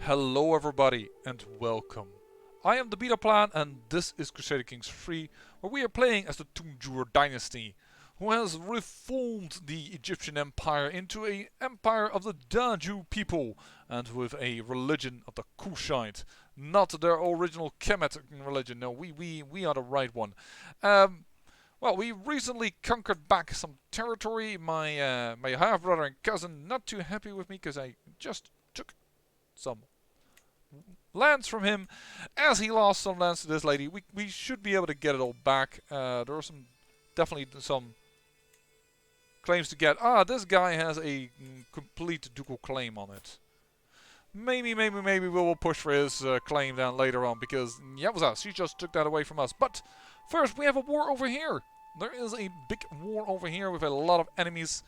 Hello everybody and welcome. I am the Beta Plan and this is Kushite 3, where we are playing as the Tunjur dynasty, who has reformed the Egyptian empire into an empire of the Daju people and with a religion of the Kushite. Not their original Kemet religion, no, we are the right one. Well, we recently conquered back some territory. My half-brother and cousin not too happy with me because I just took some lands from him, as he lost some lands to this lady. We should be able to get it all back. There are definitely some claims to get. This guy has a complete ducal claim on it. Maybe we will push for his claim down later on, because Yowza, she just took that away from us. But first we have a war over here. There is a big war over here with a lot of enemies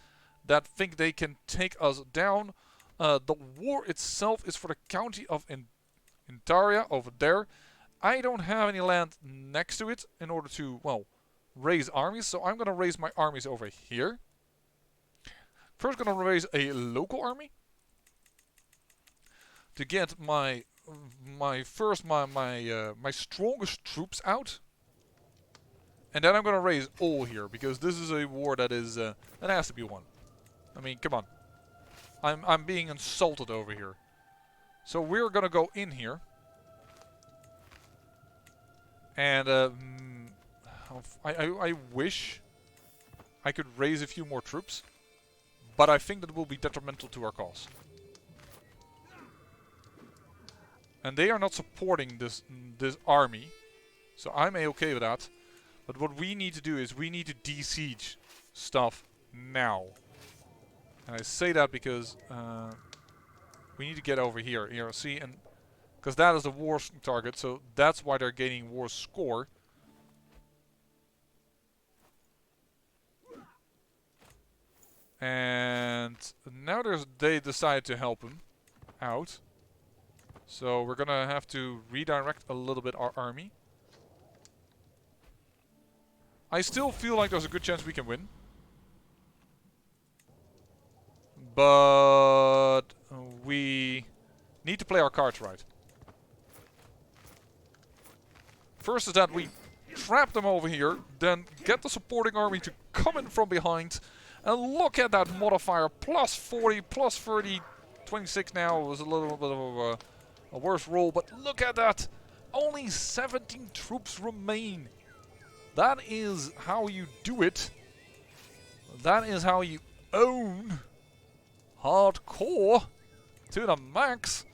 that think they can take us down. The war itself is for the county of Intaria over there. I don't have any land next to it in order to, well, raise armies, so I'm going to raise my armies over here. First going to raise a local army to get my strongest troops out. And then I'm going to raise all here, because this is a war that is that has to be won. I mean, come on. I'm being insulted over here. So we're gonna go in here. And I wish I could raise a few more troops, but I think that will be detrimental to our cause. And they are not supporting this army, so I'm a-okay with that. But what we need to do is we need to de-siege stuff now. And I say that because we need to get over here. Here, see, and because that is the war target, so that's why they're gaining war score. And now they decide to help him out. So we're gonna have to redirect a little bit our army. I still feel like there's a good chance we can win. But we need to play our cards right. First is that we trap them over here, then get the supporting army to come in from behind. And look at that modifier, plus 40, plus 30, 26 now. It was a little bit of a worse roll, but look at that. Only 17 troops remain. That is how you do it. That is how you own hardcore to the max.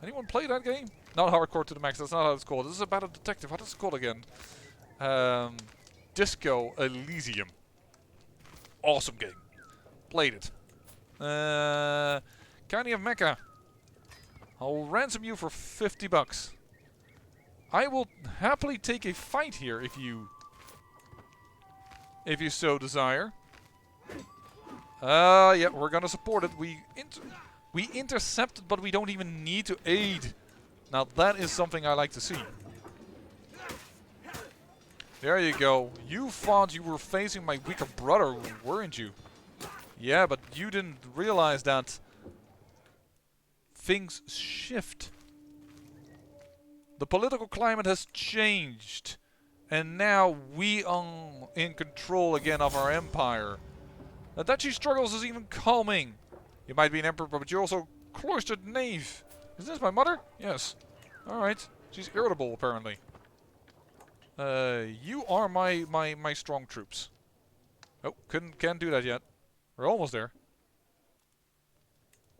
Anyone play that game? Not hardcore to the max, that's not how it's called. This is about a detective. What is it called again? Disco Elysium. Awesome game. Played it. County of Mecca. I'll ransom you for 50 bucks. I will happily take a fight here if you so desire. Yeah, we're gonna support it. We intercepted, but we don't even need to aid. Now that is something I like to see. There you go. You thought you were facing my weaker brother, weren't you? Yeah, but you didn't realize that things shift. The political climate has changed. And now we are in control again of our empire. The Duchy struggles is even calming. You might be an emperor, but you're also cloistered knave. Is this my mother? Yes. Alright. She's irritable, apparently. You are my strong troops. Oh, can't do that yet. We're almost there.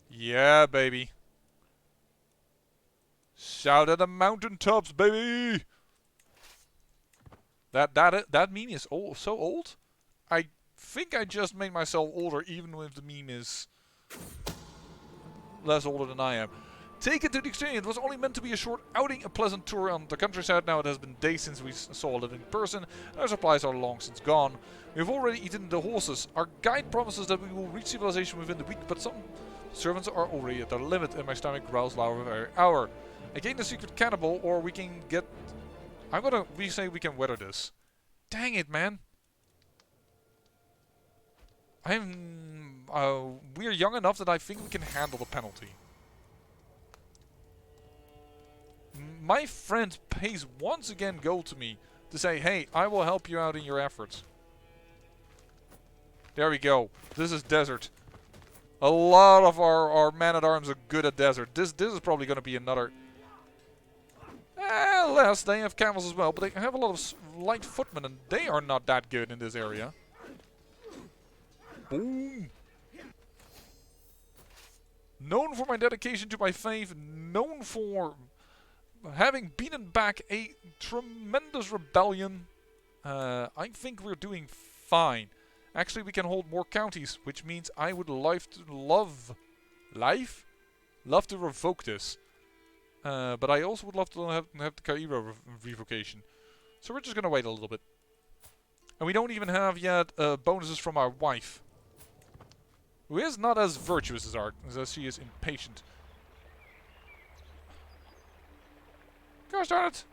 Yeah, baby. Shout at the mountaintops, baby! That meme is so old. I think I just made myself older, even if the meme is less older than I am. Take it to the extreme. It was only meant to be a short outing, a pleasant tour on the countryside. Now it has been days since we saw a living person. Our supplies are long since gone. We've already eaten the horses. Our guide promises that we will reach civilization within the week, but some servants are already at their limit, and my stomach growls louder every hour. I gained the secret cannibal, or we can get... we say we can weather this. Dang it, man. We're young enough that I think we can handle the penalty. My friend pays once again gold to me to say, hey, I will help you out in your efforts. There we go. This is desert. A lot of our man-at-arms are good at desert. This is probably going to be another... Less, they have camels as well, but they have a lot of light footmen, and they are not that good in this area. Boom! Known for my dedication to my faith, known for having beaten back a tremendous rebellion. I think we're doing fine. Actually, we can hold more counties, which means I would love to revoke this. But I also would love to have the Cairo revocation. So we're just gonna wait a little bit. And we don't even have yet bonuses from our wife, who is not as virtuous as she is impatient. Gosh darn it!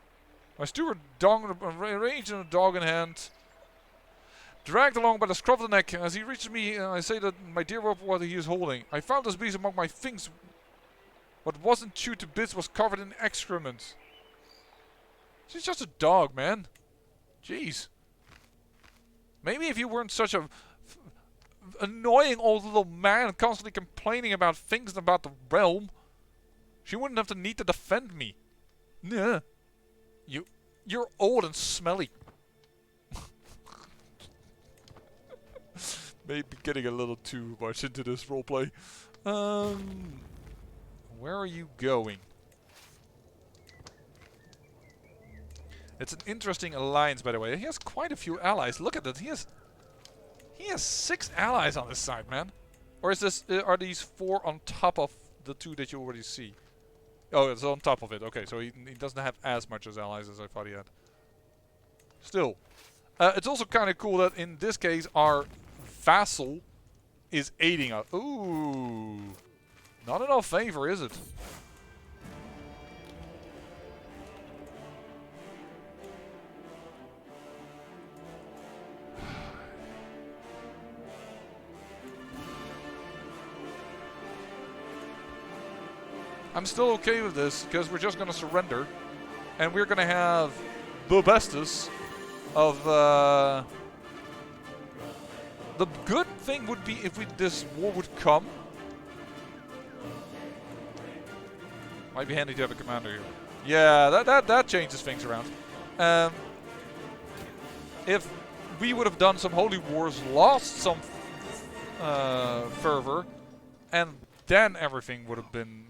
My steward raged and a dog in hand, dragged along by the scruff of the neck. As he reaches me, I say that my dear Wepwawet he is holding. I found this beast among my things. What wasn't chewed to bits was covered in excrement. She's just a dog, man. Jeez. Maybe if you weren't such a annoying old little man constantly complaining about things about the realm, she wouldn't have the need to defend me. Nah. You're old and smelly. Maybe getting a little too much into this roleplay. Where are you going? It's an interesting alliance, by the way. He has quite a few allies. Look at that. He has 6 allies on this side, man. Or is this? Are these 4 on top of the 2 that you already see? Oh, it's on top of it. Okay, so he doesn't have as much as allies as I thought he had. Still, it's also kind of cool that in this case our vassal is aiding us. Ooh, not in our favor, is it? I'm still okay with this, because we're just going to surrender. And we're going to have the bestest of... The good thing would be if this war would come. Might be handy to have a commander here. Yeah, that changes things around. If we would have done some holy wars, lost some fervor, and then everything would have been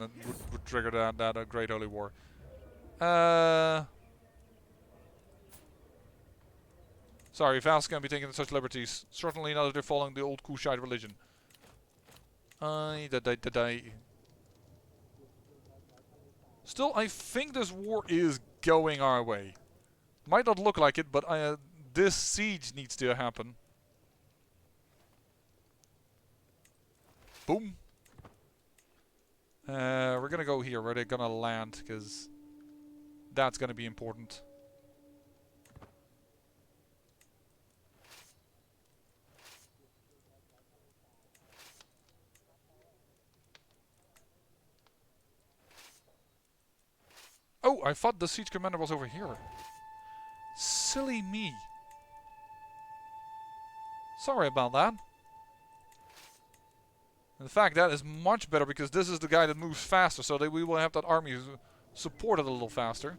would trigger that great holy war. Sorry, Vals can't be taking such liberties. Certainly not if they're following the old Kushite religion. Still, I think this war is going our way. Might not look like it, but this siege needs to happen. Boom. We're gonna go here where they're gonna land, because that's gonna be important. Oh, I thought the siege commander was over here. Silly me. Sorry about that. In fact, that is much better, because this is the guy that moves faster, so that we will have that army supported a little faster.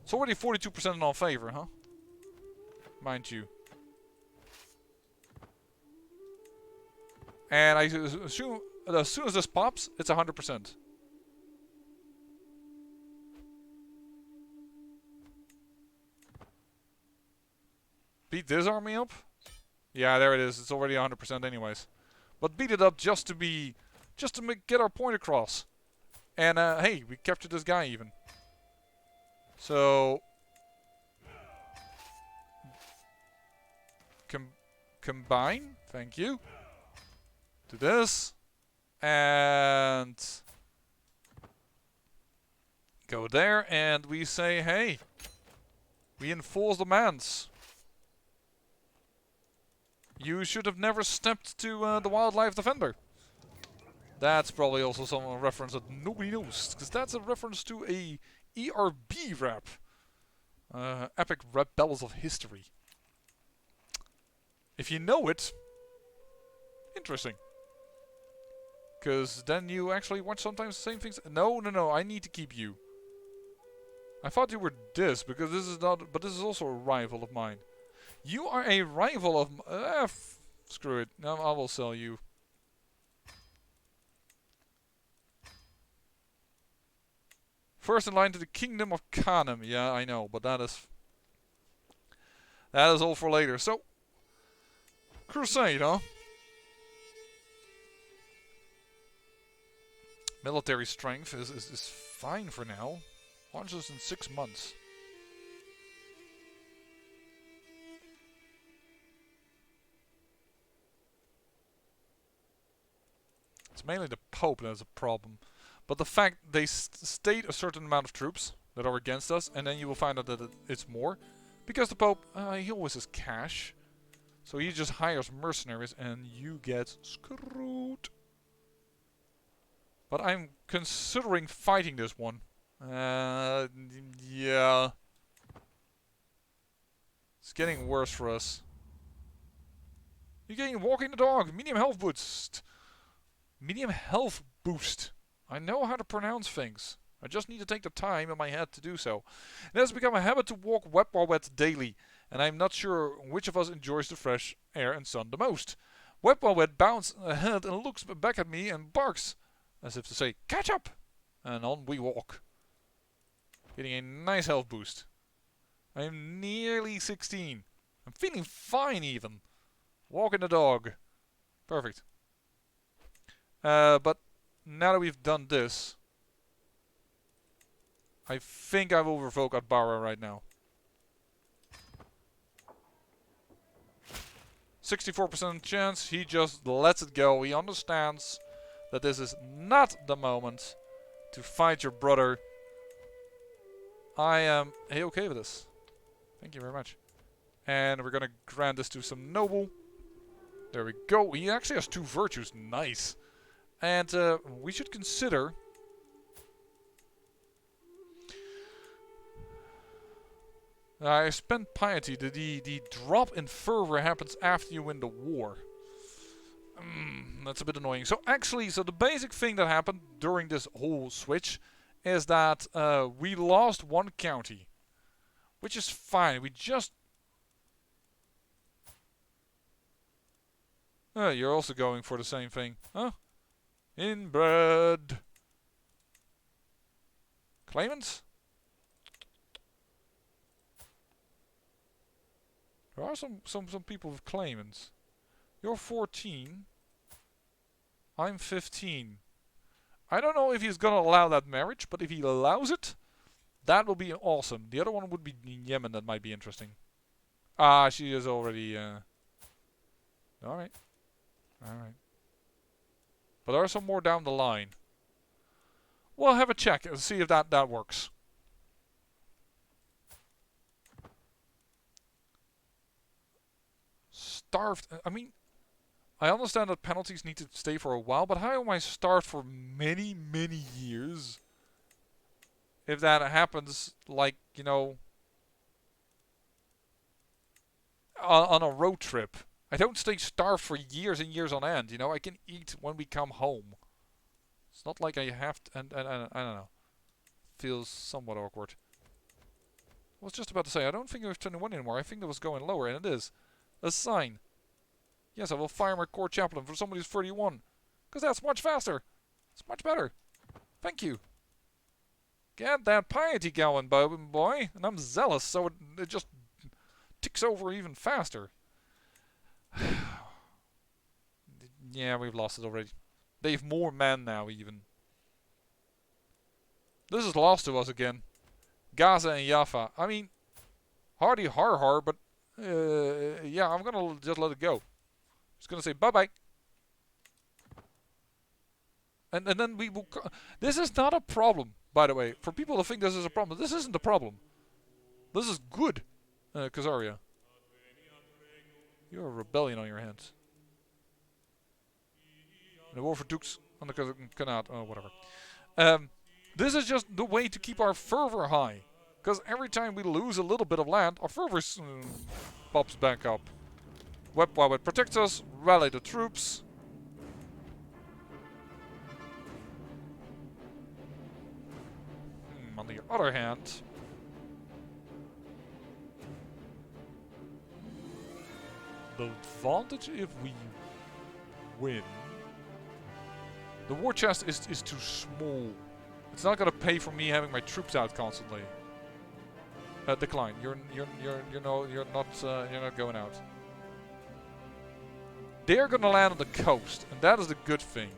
It's already 42% in our favor, huh? Mind you. And I assume as soon as this pops, it's 100%. Beat this army up? Yeah, there it is. It's already 100% anyways. But beat it up just to get our point across. And hey, we captured this guy even. So combine, thank you, to this, and go there, and we say, hey, we enforce demands. You should have never stepped to the wildlife defender. That's probably also some reference that nobody knows, because that's a reference to a ERB rap. Epic Rap Battles of History. If you know it, interesting. Because then you actually watch sometimes the same things. No, no, no, I need to keep you. I thought you were this, because this is not, but this is also a rival of mine. You are a rival of screw it. No, I will sell you. First in line to the Kingdom of Kanem. Yeah, I know, but that is all for later. So, Crusade, huh? Military strength is fine for now. Launches in 6 months. It's mainly the Pope that's a problem. But the fact they state a certain amount of troops that are against us, and then you will find out that it's more. Because the Pope, he always has cash. So he just hires mercenaries and you get screwed. But I'm considering fighting this one. Yeah. It's getting worse for us. You're getting walking the dog. Medium health boost. Medium health boost. I know how to pronounce things. I just need to take the time in my head to do so. It has become a habit to walk Wepwawet daily, and I'm not sure which of us enjoys the fresh air and sun the most. Wepwawet bounces ahead and looks back at me and barks, as if to say, catch up! And on we walk. Getting a nice health boost. I am nearly 16. I'm feeling fine even. Walking the dog. Perfect. But now that we've done this, I think I will revoke Atbara right now. 64% chance, he just lets it go. He understands that this is not the moment to fight your brother. I am okay with this. Thank you very much. And we're gonna grant this to some noble. There we go. He actually has 2 virtues. Nice. And we should consider... I spent piety. The drop in fervor happens after you win the war. That's a bit annoying. So actually, the basic thing that happened during this whole switch is that we lost 1 county. Which is fine. We just... you're also going for the same thing. Huh? Inbred. Claimants? There are some people with claimants. You're 14. I'm 15. I don't know if he's gonna allow that marriage, but if he allows it, that will be awesome. The other one would be Yemen, that might be interesting. Ah, she is already... Alright. Alright. But there are some more down the line. We'll have a check and see if that works. Starved. I mean, I understand that penalties need to stay for a while, but how am I starved for many, many years? If that happens, like, you know, on a road trip. I don't stay starved for years and years on end, you know. I can eat when we come home. It's not like I have to, and I don't know. Feels somewhat awkward. I was just about to say, I don't think it was 21 anymore. I think it was going lower, and it is. A sign. Yes, I will fire my core chaplain for somebody who's 31. Because that's much faster. It's much better. Thank you. Get that piety going, boy. And I'm zealous, so it just ticks over even faster. Yeah, we've lost it already. They've more men now, even. This is lost to us again. Gaza and Jaffa. I mean, hardy har, but yeah, I'm gonna just let it go. Just gonna say bye-bye. And then we will... This is not a problem, by the way. For people to think this is a problem, this isn't a problem. This is good, Khazaria. You have a rebellion on your hands. And the war for Dukes on the canal, oh whatever. This is just the way to keep our fervor high. Because every time we lose a little bit of land, our fervor pops back up. Wepwawet protects us, rally the troops. On the other hand, the advantage if we win, the war chest is too small. It's not gonna pay for me having my troops out constantly. Decline. You're not going out. They're gonna land on the coast, and that is the good thing.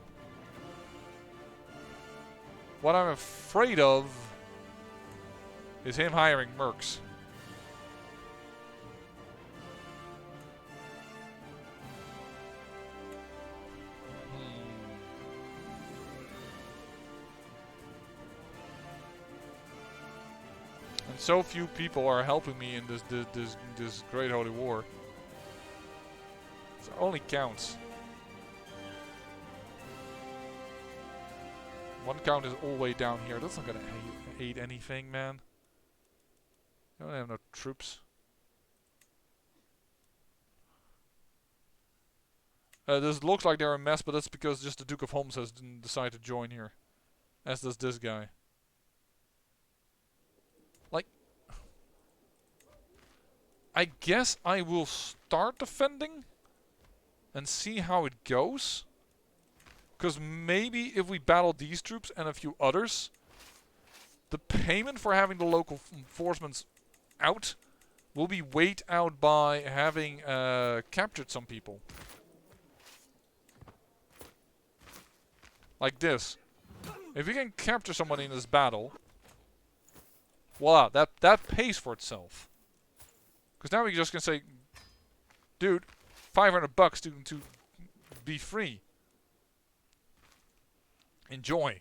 What I'm afraid of is him hiring mercs. And so few people are helping me in this great holy war. It only counts. One count is all the way down here. That's not gonna aid anything, man. I don't have no troops. This looks like they're a mess, but that's because just the Duke of Homs has decided to join here. As does this guy. Like, I guess I will start defending and see how it goes. Because maybe if we battle these troops and a few others, the payment for having the local enforcements out will be weighed out by having captured some people. Like this. If we can capture somebody in this battle, voila, that pays for itself. Because now we just can say, dude, $500 to be free. Enjoy.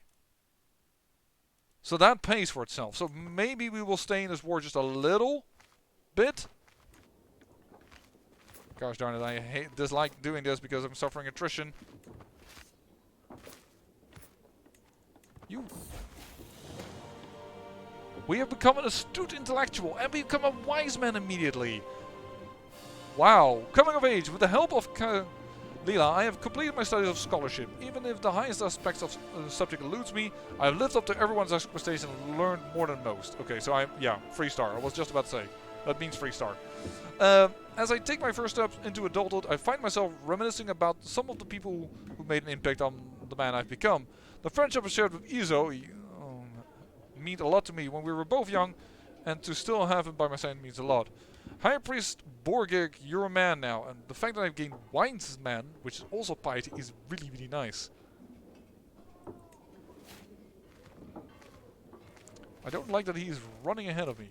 So that pays for itself. So maybe we will stay in this war just a little bit. Gosh darn it, I dislike doing this because I'm suffering attrition. We have become an astute intellectual and become a wise man immediately. Wow. Coming of age, with the help of Leela, I have completed my studies of scholarship. Even if the highest aspects of the subject eludes me, I have lived up to everyone's expectation and learned more than most. Okay, so yeah, 3-star. I was just about to say. That means 3-star. As I take my first steps into adulthood, I find myself reminiscing about some of the people who made an impact on the man I've become. The friendship I shared with Izo meant a lot to me when we were both young, and to still have him by my side means a lot. High Priest Borgig, you're a man now, and the fact that I've gained Wine's man, which is also piety, is really, really nice. I don't like that he is running ahead of me.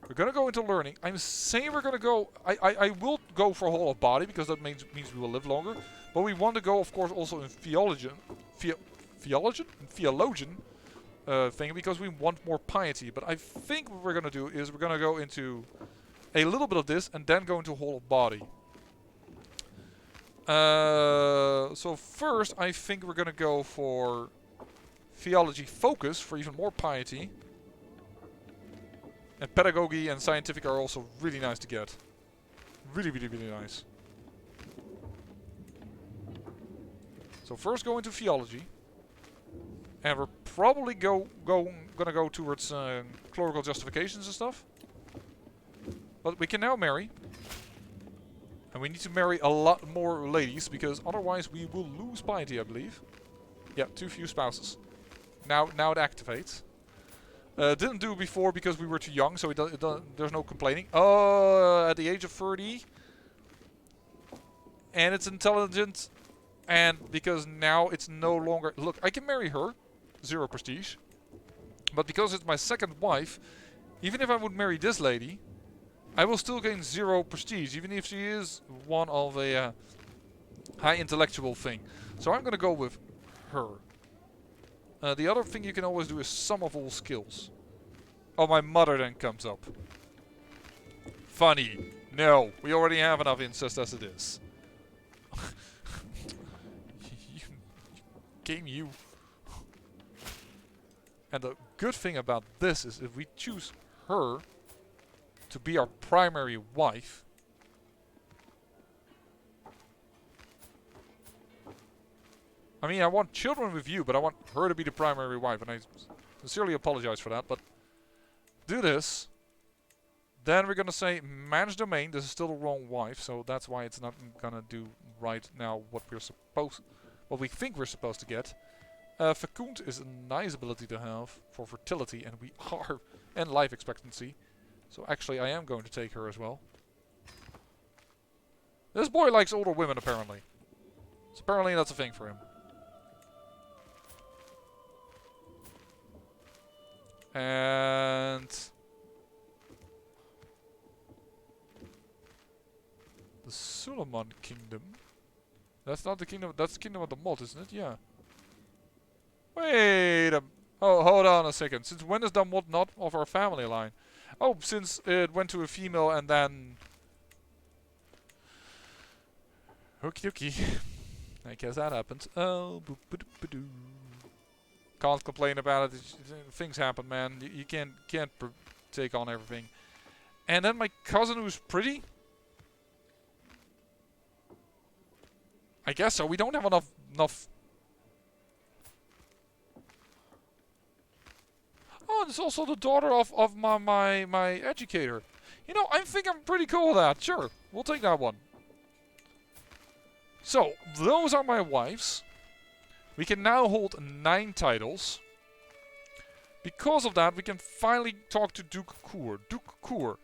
We're gonna go into learning. I'm saying we're gonna go... I will go for Hall of Body, because that means we will live longer. But we want to go, of course, also in Theologian thing, because we want more piety. But I think what we're gonna do is we're gonna go into a little bit of this and then go into Hall of Body. So first, I think we're gonna go for Theology Focus for even more piety. And Pedagogy and Scientific are also really nice to get. Really, really, really nice. So first go into Theology. And we're probably gonna go towards clerical justifications and stuff. But we can now marry. And we need to marry a lot more ladies, because otherwise we will lose piety, I believe. Yeah, too few spouses. Now it activates. Didn't do it before because we were too young, so there's no complaining. At the age of 30. And it's intelligent. And because now it's no longer... Look, I can marry her. 0 prestige. But because it's my second wife, even if I would marry this lady, I will still gain 0 prestige, even if she is one of a high intellectual thing. So I'm gonna go with her. The other thing you can always do is sum of all skills. Oh, my mother then comes up. Funny. No, we already have enough incest as it is. game you. And the good thing about this is if we choose her to be our primary wife, I mean, I want children with you, but I want her to be the primary wife, and I sincerely apologize for that, but do this. Then we're gonna say manage domain. This is still the wrong wife, so that's why it's not gonna do right now what we think we're supposed to get. Fecund is a nice ability to have for fertility, and we are, and life expectancy. So actually, I am going to take her as well. This boy likes older women, apparently. So apparently that's a thing for him. And the Suleiman Kingdom. That's not the kingdom. That's the kingdom of the mod, isn't it? Yeah. Wait a... Oh, hold on a second. Since when is the mod not of our family line? Oh, since it went to a female and then... Okie dokie. I guess that happened. Oh, boop ba doop ba doo. Can't complain about it. Things happen, man. You can't take on everything. And then my cousin who's pretty. I guess so. We don't have enough. Oh, it's also the daughter of my educator. You know, I think I'm pretty cool with that. Sure, we'll take that one. So those are my wives. We can now hold 9 titles. Because of that, we can finally talk to Duke Koor. Duke Koor,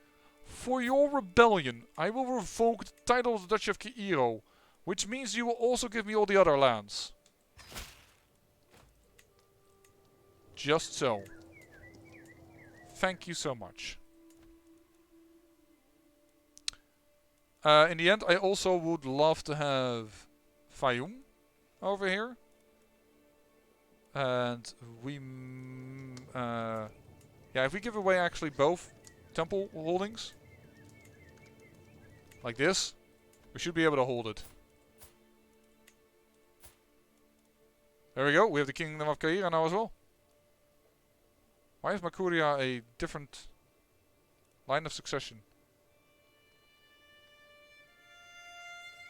for your rebellion, I will revoke the title of the Duchy of Cairo, which means you will also give me all the other lands. Just so. Thank you so much. In the end, I also would love to have Fayum over here. And we... yeah, if we give away actually both temple holdings, like this, we should be able to hold it. There we go, we have the Kingdom of Cairo now as well. Why is Makuria a different line of succession?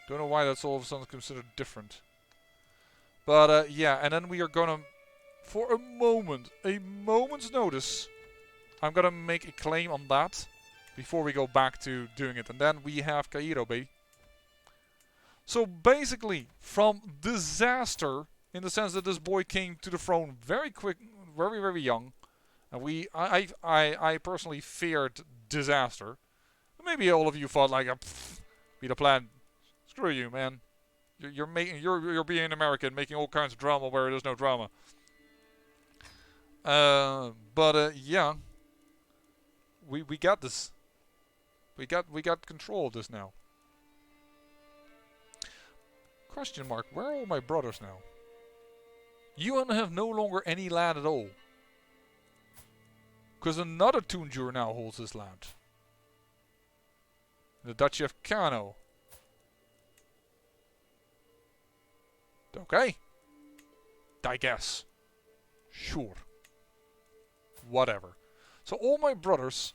Don't know why that's all of a sudden considered different. But yeah, and then we are gonna, for a moment's notice, I'm gonna make a claim on that before we go back to doing it. And then we have Cairo, baby. So basically, from disaster, in the sense that this boy came to the throne very quick, very young, and I personally feared disaster. Maybe all of you thought like, be the plan. Screw you, man. You're being American, making all kinds of drama where there's no drama. But yeah, we got this. We got control of this now. Question mark: where are all my brothers now? You have no longer any land at all, because another Tunjur now holds this land. The Duchy of Kano. Okay. I guess. Sure. Whatever. So all my brothers,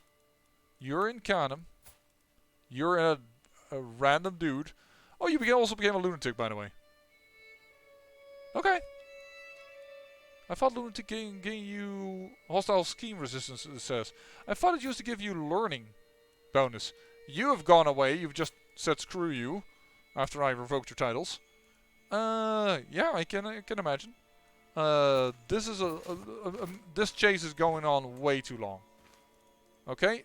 you're in Kanem. You're a random dude. Oh, you also became a lunatic, by the way. Okay. I thought lunatic gave you hostile scheme resistance, it says. I thought it used to give you learning bonus. You have gone away. You've just said screw you after I revoked your titles. Yeah, I can imagine. This is this chase is going on way too long. Okay.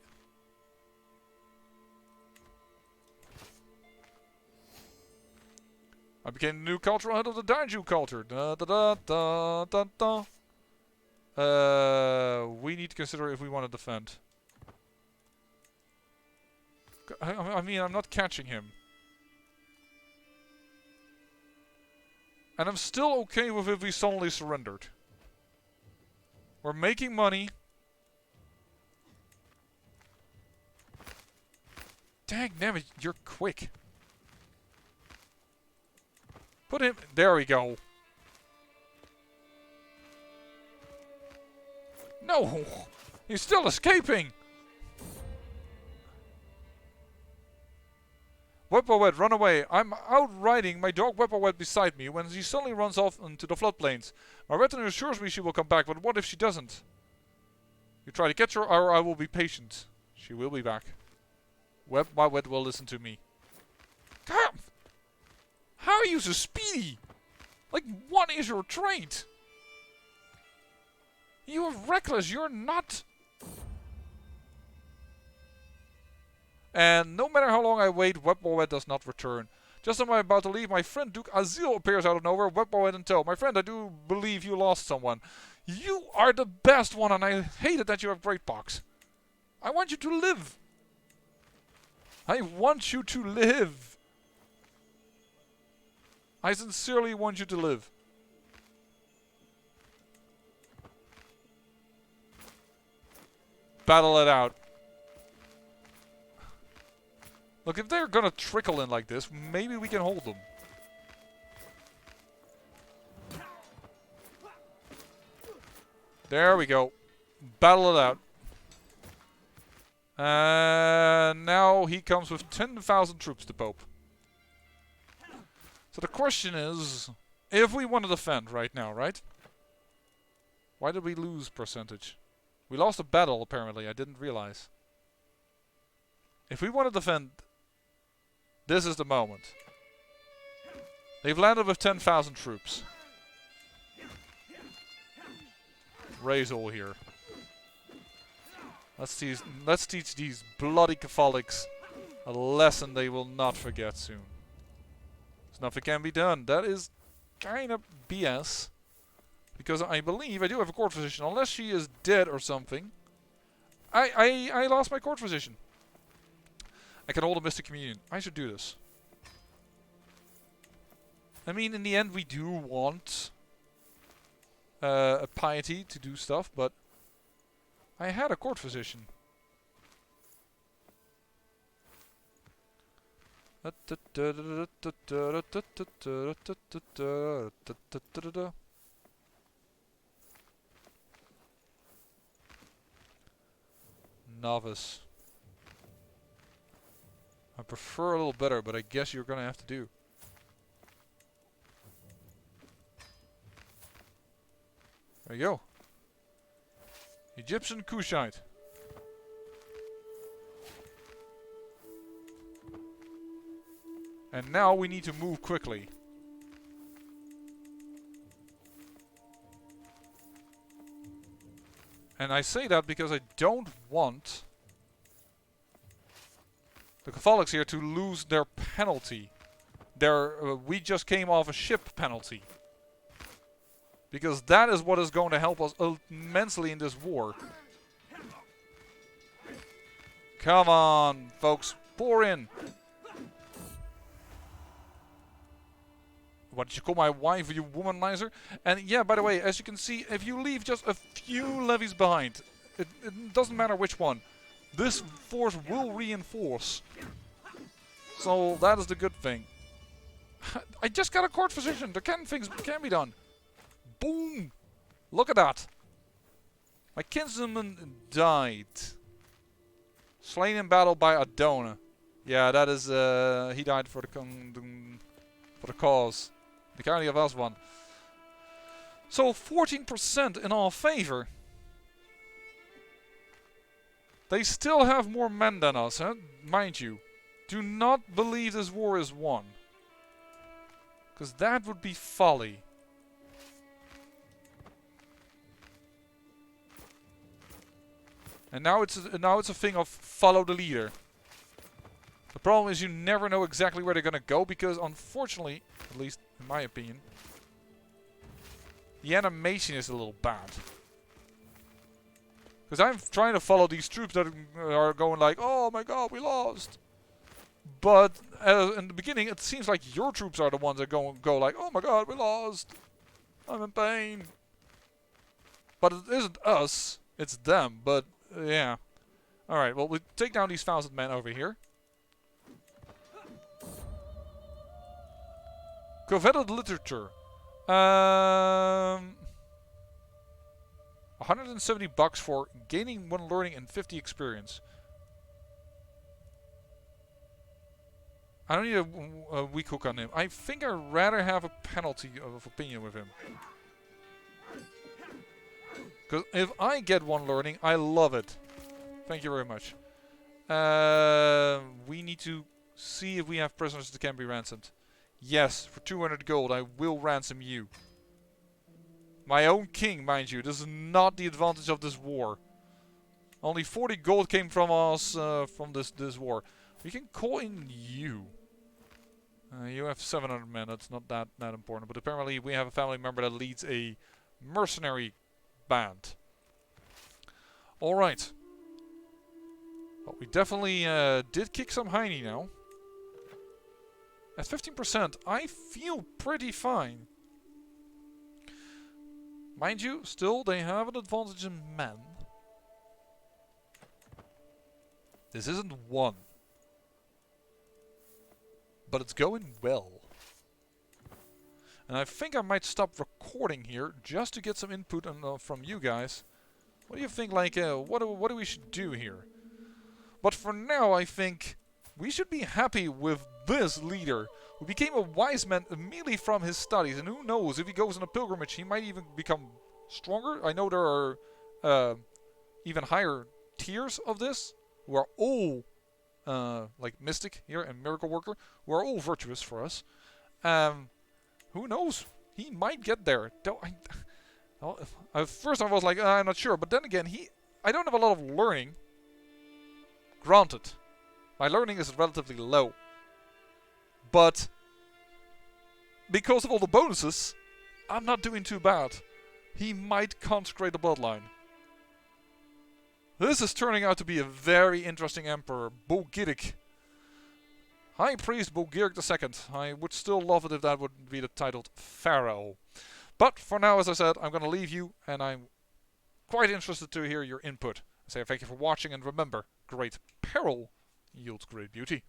I became the new cultural head of the Daiju culture. We need to consider if we want to defend. I mean, I'm not catching him. And I'm still okay with if we suddenly surrendered. We're making money. Dang, damn it, you're quick. Put him... There we go. No! He's still escaping! Wepwawet, run away! I'm out riding my dog Wepwawet beside me when she suddenly runs off into the floodplains. My retinue assures me she will come back, but what if she doesn't? You try to catch her or I will be patient. She will be back. Wepwawet will listen to me. Come! How are you so speedy? Like, what is your trait? You are reckless, you're not. And no matter how long I wait, Wepwawet does not return. Just as I'm about to leave, my friend Duke Azil appears out of nowhere, Wepwawet in tow. My friend, I do believe you lost someone. You are the best one, and I hate it that you have great pox. I want you to live. I want you to live. I sincerely want you to live. Battle it out. Look, if they're gonna trickle in like this, maybe we can hold them. There we go. Battle it out. And now he comes with 10,000 troops to Pope. So the question is, if we want to defend right now, right? Why did we lose percentage? We lost a battle, apparently. I didn't realize. If we want to defend, this is the moment. They've landed with 10,000 troops. Raise all here. Let's teach these bloody Catholics a lesson they will not forget soon. There's nothing can be done. That is kind of BS. Because I believe I do have a court physician. Unless she is dead or something. I lost my court physician. I can hold a Mystic Communion. I should do this. I mean, in the end, we do want a piety to do stuff, but I had a court physician. Novice. I prefer a little better, but I guess you're gonna have to do. There you go. Egyptian Kushite. And now we need to move quickly. And I say that because I don't want the Catholics here to lose their penalty. Their we just came off a ship penalty. Because that is what is going to help us immensely in this war. Come on, folks. Pour in. What did you call my wife, you womanizer? And yeah, by the way, as you can see, if you leave just a few levies behind, it doesn't matter which one, this force will reinforce. So that is the good thing. I just got a court physician. There can be done. Boom! Look at that. My kinsman died. Slain in battle by Adona. Yeah, that is he died for the cause. The county of Aswan. So 14% in our favor. They still have more men than us, huh? Mind you. Do not believe this war is won. Because that would be folly. And now it's a thing of follow the leader. The problem is you never know exactly where they're gonna go because unfortunately, at least in my opinion, the animation is a little bad. Because I'm trying to follow these troops that are going like, oh my god, we lost. But in the beginning, it seems like your troops are the ones that go like, oh my god, we lost. I'm in pain. But it isn't us, it's them. But yeah. Alright, well, we take down these 1,000 men over here. Coveted literature. I $170 for gaining 1 learning and 50 experience. I don't need a weak hook on him. I think I'd rather have a penalty of opinion with him. Because if I get 1 learning, I love it. Thank you very much. We need to see if we have prisoners that can be ransomed. Yes, for 200 gold, I will ransom you. My own king, mind you. This is not the advantage of this war. Only 40 gold came from us from this war. We can call in you. You have 700 men. That's not that important. But apparently we have a family member that leads a mercenary band. Alright. Well, we definitely did kick some hiney now. At 15%, I feel pretty fine. Mind you, still they have an advantage in men. This isn't 1. But it's going well. And I think I might stop recording here just to get some input from you guys. What do you think, like, what do we should do here? But for now, I think we should be happy with this leader, who became a wise man immediately from his studies. And who knows, if he goes on a pilgrimage, he might even become stronger. I know there are even higher tiers of this, who are all like Mystic here and Miracle Worker, who are all virtuous for us. Who knows? He might get there. At first I was like, I'm not sure. But then again, I don't have a lot of learning. Granted, my learning is relatively low. But because of all the bonuses, I'm not doing too bad. He might consecrate the bloodline. This is turning out to be a very interesting emperor, Bulgaric. High Priest Bulgaric II. I would still love it if that would be the titled Pharaoh. But for now, as I said, I'm going to leave you, and I'm quite interested to hear your input. I say thank you for watching, and remember, great peril yields great beauty.